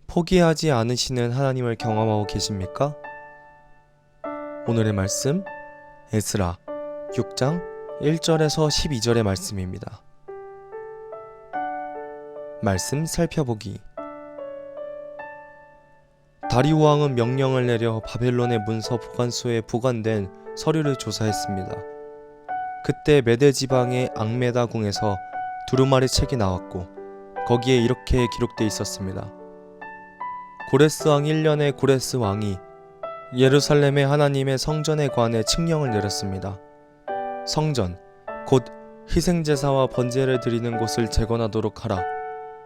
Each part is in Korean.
포기하지 않으시는 하나님을 경험하고 계십니까? 오늘의 말씀 에스라 6장 1절에서 12절의 말씀입니다. 말씀 살펴보기. 다리오 왕은 명령을 내려 바벨론의 문서 보관소에 보관된 서류를 조사했습니다. 그때 메데 지방의 앙메다 궁에서 두루마리 책이 나왔고 거기에 이렇게 기록되어 있었습니다. 고레스 왕 1년에 고레스 왕이 예루살렘의 하나님의 성전에 관해 칙령을 내렸습니다. 성전, 곧 희생제사와 번제를 드리는 곳을 재건하도록 하라.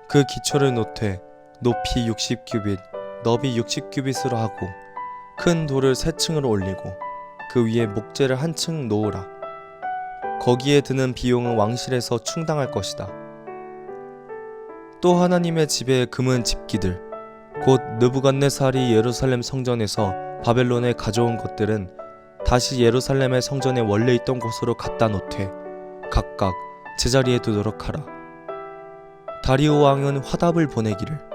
그 기초를 놓되 높이 60규빗, 너비 60규빗으로 하고 큰 돌을 3층으로 올리고 그 위에 목재를 1층 놓으라. 거기에 드는 비용은 왕실에서 충당할 것이다. 또 하나님의 집에 금은 집기들, 곧 느부갓네살이 예루살렘 성전에서 바벨론에 가져온 것들은 다시 예루살렘의 성전에 원래 있던 곳으로 갖다 놓되 각각 제자리에 두도록 하라. 다리오 왕은 화답을 보내기를,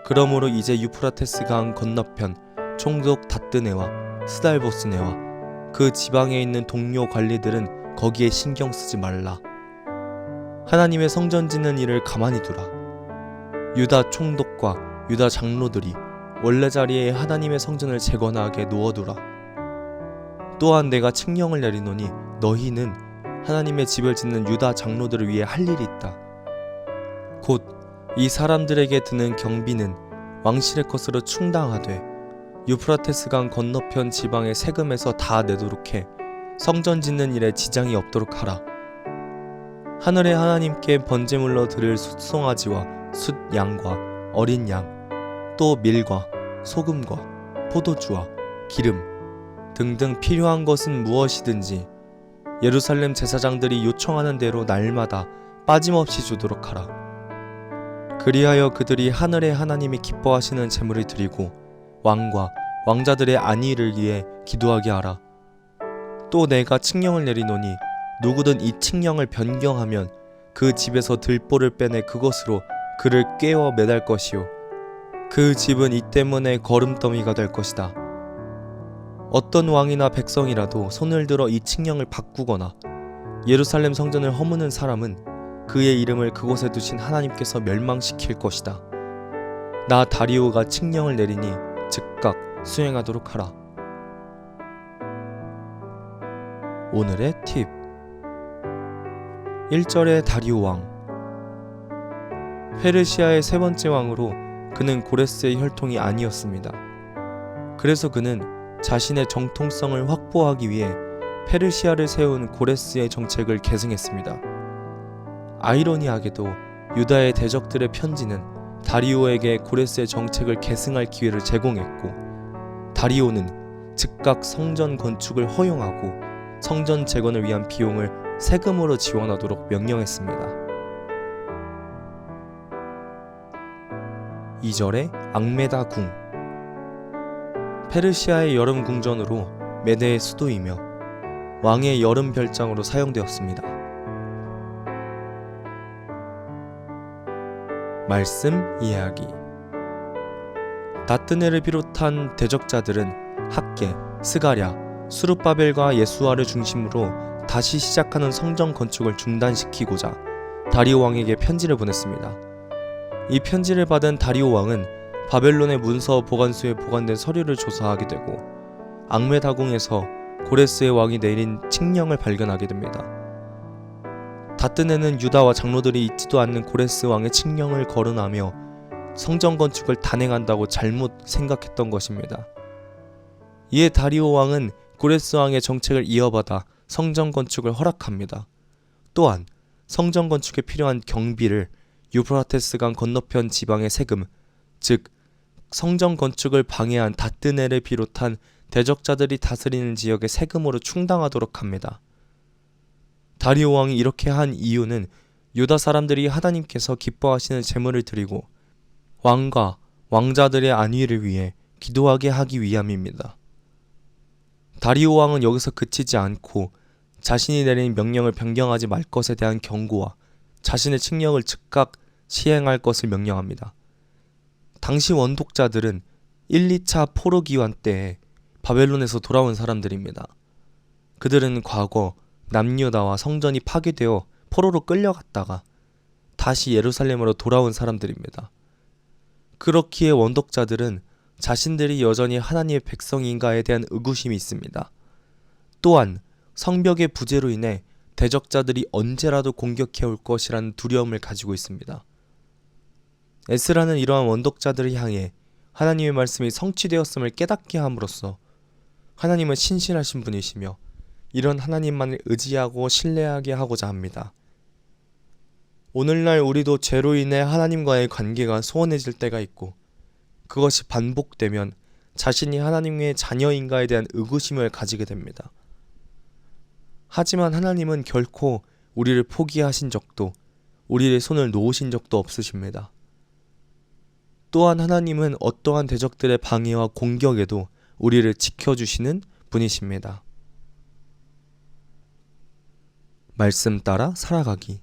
그러므로 이제 유프라테스 강 건너편 총독 다뜨네와 스달보스네와 그 지방에 있는 동료 관리들은 거기에 신경 쓰지 말라. 하나님의 성전 짓는 일을 가만히 두라. 유다 총독과 유다 장로들이 원래 자리에 하나님의 성전을 재건하게 놓아두라. 또한 내가 칙령을 내리노니 너희는 하나님의 집을 짓는 유다 장로들을 위해 할 일이 있다. 곧 이 사람들에게 드는 경비는 왕실의 것으로 충당하되 유프라테스 강 건너편 지방의 세금에서 다 내도록 해 성전 짓는 일에 지장이 없도록 하라. 하늘의 하나님께 번제물로 드릴 숫송아지와 숫양과 어린 양, 또 밀과 소금과 포도주와 기름 등등 필요한 것은 무엇이든지 예루살렘 제사장들이 요청하는 대로 날마다 빠짐없이 주도록 하라. 그리하여 그들이 하늘의 하나님이 기뻐하시는 제물을 드리고 왕과 왕자들의 안위를 위해 기도하게 하라. 또 내가 칙령을 내리노니 누구든 이 칙령을 변경하면 그 집에서 들보를 빼내 그것으로 그를 꿰어 매달 것이요 그 집은 이 때문에 거름더미가 될 것이다. 어떤 왕이나 백성이라도 손을 들어 이 칙령을 바꾸거나 예루살렘 성전을 허무는 사람은 그의 이름을 그곳에 두신 하나님께서 멸망시킬 것이다. 나 다리오가 칙령을 내리니 즉각 수행하도록 하라. 오늘의 팁. 1절의 다리오 왕. 페르시아의 3번째 왕으로 그는 고레스의 혈통이 아니었습니다. 그래서 그는 자신의 정통성을 확보하기 위해 페르시아를 세운 고레스의 정책을 계승했습니다. 아이러니하게도 유다의 대적들의 편지는 다리오에게 고레스의 정책을 계승할 기회를 제공했고 다리오는 즉각 성전 건축을 허용하고 성전 재건을 위한 비용을 세금으로 지원하도록 명령했습니다. 2절의 앙메다 궁. 페르시아의 여름 궁전으로 메데의 수도이며 왕의 여름 별장으로 사용되었습니다. 말씀 이야기. 다뜨네를 비롯한 대적자들은 학계, 스가랴, 수룹바벨과 예수아를 중심으로 다시 시작하는 성전 건축을 중단시키고자 다리오 왕에게 편지를 보냈습니다. 이 편지를 받은 다리오 왕은 바벨론의 문서 보관소에 보관된 서류를 조사하게 되고 앙메다궁에서 고레스의 왕이 내린 칙령을 발견하게 됩니다. 다뜨네는 유다와 장로들이 있지도 않는 고레스 왕의 칙령을 거론하며 성전 건축을 단행한다고 잘못 생각했던 것입니다. 이에 다리오 왕은 고레스 왕의 정책을 이어받아 성전 건축을 허락합니다. 또한 성전 건축에 필요한 경비를 유프라테스 강 건너편 지방의 세금, 즉 성전 건축을 방해한 다뜨네를 비롯한 대적자들이 다스리는 지역의 세금으로 충당하도록 합니다. 다리오 왕이 이렇게 한 이유는 유다 사람들이 하나님께서 기뻐하시는 제물을 드리고 왕과 왕자들의 안위를 위해 기도하게 하기 위함입니다. 다리오 왕은 여기서 그치지 않고 자신이 내린 명령을 변경하지 말 것에 대한 경고와 자신의 칙령을 즉각 시행할 것을 명령합니다. 당시 원독자들은 1, 2차 포로기환 때에 바벨론에서 돌아온 사람들입니다. 그들은 과거 남유다와 성전이 파괴되어 포로로 끌려갔다가 다시 예루살렘으로 돌아온 사람들입니다. 그렇기에 원독자들은 자신들이 여전히 하나님의 백성인가에 대한 의구심이 있습니다. 또한 성벽의 부재로 인해 대적자들이 언제라도 공격해올 것이라는 두려움을 가지고 있습니다. 에스라는 이러한 원독자들을 향해 하나님의 말씀이 성취되었음을 깨닫게 함으로써 하나님은 신실하신 분이시며 이런 하나님만을 의지하고 신뢰하게 하고자 합니다. 오늘날 우리도 죄로 인해 하나님과의 관계가 소원해질 때가 있고 그것이 반복되면 자신이 하나님의 자녀인가에 대한 의구심을 가지게 됩니다. 하지만 하나님은 결코 우리를 포기하신 적도 우리의 손을 놓으신 적도 없으십니다. 또한 하나님은 어떠한 대적들의 방해와 공격에도 우리를 지켜주시는 분이십니다. 말씀 따라 살아가기.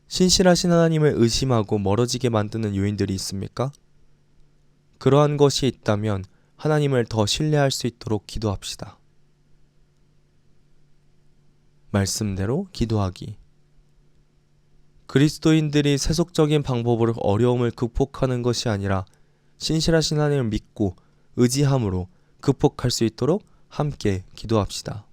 신실하신 하나님을 의심하고 멀어지게 만드는 요인들이 있습니까? 그러한 것이 있다면 하나님을 더 신뢰할 수 있도록 기도합시다. 말씀대로 기도하기. 그리스도인들이 세속적인 방법으로 어려움을 극복하는 것이 아니라 신실하신 하나님을 믿고 의지함으로 극복할 수 있도록 함께 기도합시다.